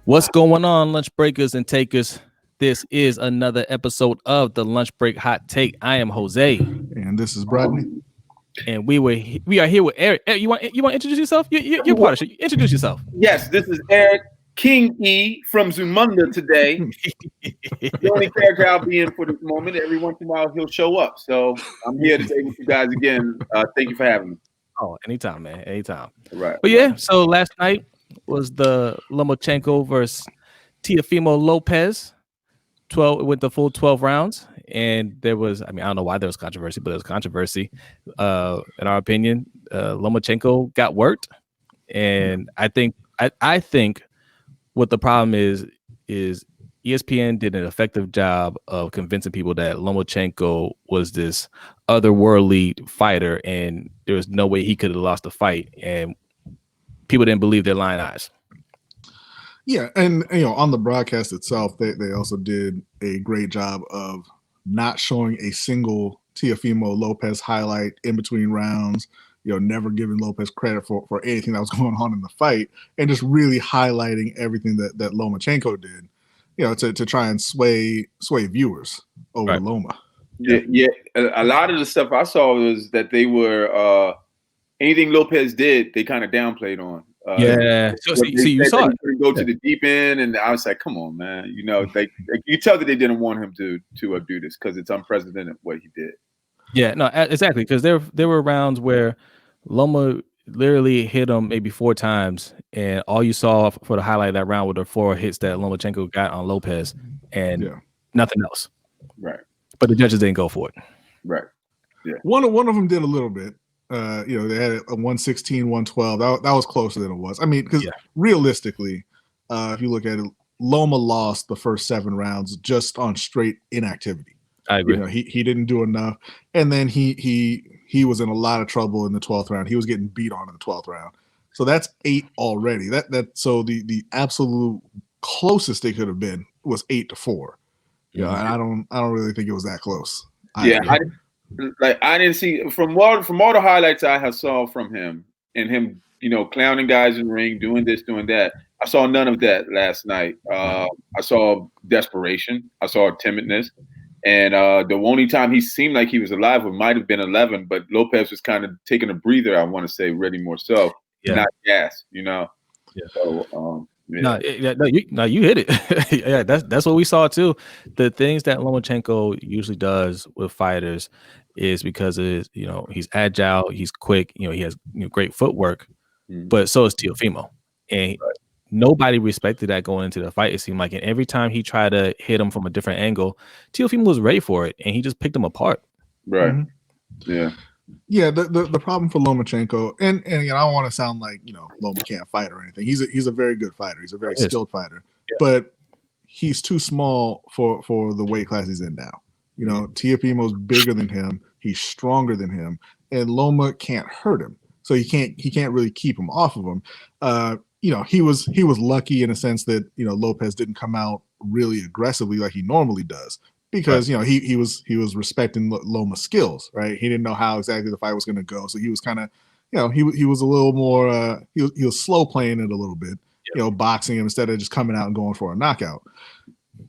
What's going on, lunch breakers and takers? This is another episode of the Lunch Break Hot Take. I am Jose, and this is Bradley, and we are here with Eric. Eric, you want to introduce yourself? You're part of it. Introduce yourself. Yes, this is Eric King E from Zumunda today. The only character I'll be in for this moment. Every once in a while he'll show up. So I'm here today with you guys again. Thank you for having me. Oh, anytime, man. Anytime. Right. But yeah, so last night was the Lomachenko versus Teofimo Lopez. 12 with the full 12 rounds, and there was, I don't know why there was controversy, but there was controversy. In our opinion, Lomachenko got worked, and I think what the problem is ESPN did an effective job of convincing people that Lomachenko was this otherworldly fighter, and there was no way he could have lost the fight, and people didn't believe their lying eyes. Yeah, and on the broadcast itself, they also did a great job of not showing a single Teofimo Lopez highlight in between rounds, never giving Lopez credit for anything that was going on in the fight, and just really highlighting everything that Lomachenko did, to try and sway viewers over Loma. Yeah. A lot of the stuff I saw was that they were anything Lopez did, they kind of downplayed on. So you saw it go to the deep end, and I was like, "Come on, man!" Like you tell that they didn't want him to do this because it's unprecedented what he did. Yeah, no, exactly. Because there were rounds where Loma literally hit him maybe 4 times, and all you saw for the highlight of that round were the 4 hits that Lomachenko got on Lopez, and nothing else. Right. But the judges didn't go for it. Right. Yeah. One of them did a little bit. They had a 116, 112. That was closer than it was. Because realistically, if you look at it, Loma lost the first 7 rounds just on straight inactivity. I agree. He didn't do enough, and then he was in a lot of trouble in the 12th round. He was getting beat on in the 12th round. So that's 8 already. So the absolute closest they could have been was 8-4. And I don't really think it was that close. I didn't see from all the highlights I have saw from him and him, clowning guys in the ring, doing this, doing that. I saw none of that last night. I saw desperation. I saw timidness. And the only time he seemed like he was alive might have been 11, but Lopez was kind of taking a breather, I want to say, really more so. Not gas, Yeah. So, No, you hit it. Yeah, that's what we saw too. The things that Lomachenko usually does with fighters is because he's agile, he's quick, he has great footwork, but so is Teofimo, and nobody respected that going into the fight. It seemed like, and every time he tried to hit him from a different angle, Teofimo was ready for it, and he just picked him apart. Right. Mm-hmm. Yeah. Yeah, the problem for Lomachenko, and I don't want to sound like Loma can't fight or anything. He's a very good fighter. He's a very skilled fighter, but he's too small for the weight class he's in now. Teofimo's bigger than him. He's stronger than him, and Loma can't hurt him, so he can't really keep him off of him. He was lucky in a sense that Lopez didn't come out really aggressively like he normally does. Because he was respecting Loma's skills, right? He didn't know how exactly the fight was going to go, so he was kind of, he was a little more. He was slow playing it a little bit, boxing him instead of just coming out and going for a knockout.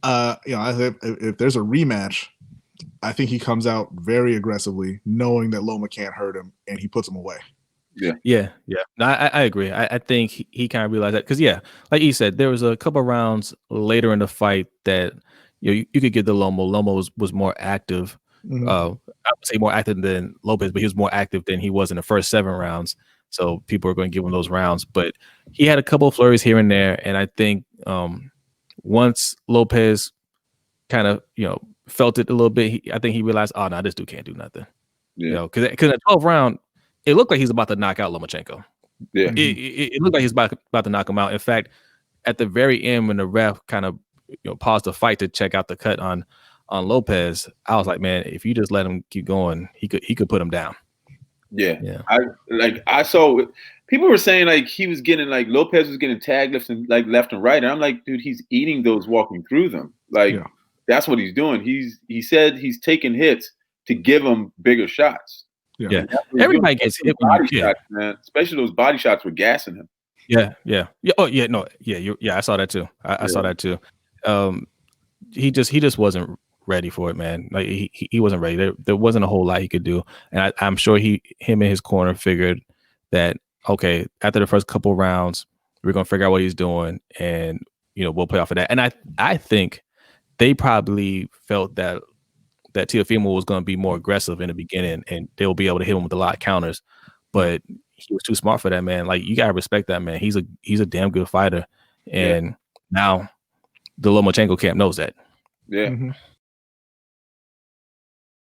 If there's a rematch, I think he comes out very aggressively, knowing that Loma can't hurt him, and he puts him away. Yeah. No, I agree. I think he kind of realized that because like you said, there was a couple rounds later in the fight that. You could get the Loma. Loma was more active. Mm-hmm. I would say more active than Lopez, but he was more active than he was in the first 7 rounds. So people are going to give him those rounds. But he had a couple of flurries here and there. And I think once Lopez kind of felt it a little bit, I think he realized, oh no, this dude can't do nothing. Because in the 12th round, it looked like he's about to knock out Lomachenko. Yeah, it looked like he's about to knock him out. In fact, at the very end, when the ref kind of paused the fight to check out the cut on Lopez, I was like, man, if you just let him keep going, he could put him down. Yeah. I saw people were saying like he was getting like Lopez was getting tag lifts and like left and right, and I'm like, dude, he's eating those walking through them. That's what he's doing. He said he's taking hits to give him bigger shots. Yeah. Everybody gets hit with body shots, man. Especially those body shots were gassing him. Yeah. Oh yeah, no, yeah. I saw that too. I saw that too. He just wasn't ready for it, man. Like he wasn't ready. There wasn't a whole lot he could do, and I'm sure him and his corner figured that okay, after the first couple rounds, we're gonna figure out what he's doing, and we'll play off of that. And I think they probably felt that Teofimo was going to be more aggressive in the beginning, and they'll be able to hit him with a lot of counters. But he was too smart for that, man. Like, you gotta respect that, man. He's a damn good fighter, and now the Lomachenko camp knows that. Yeah.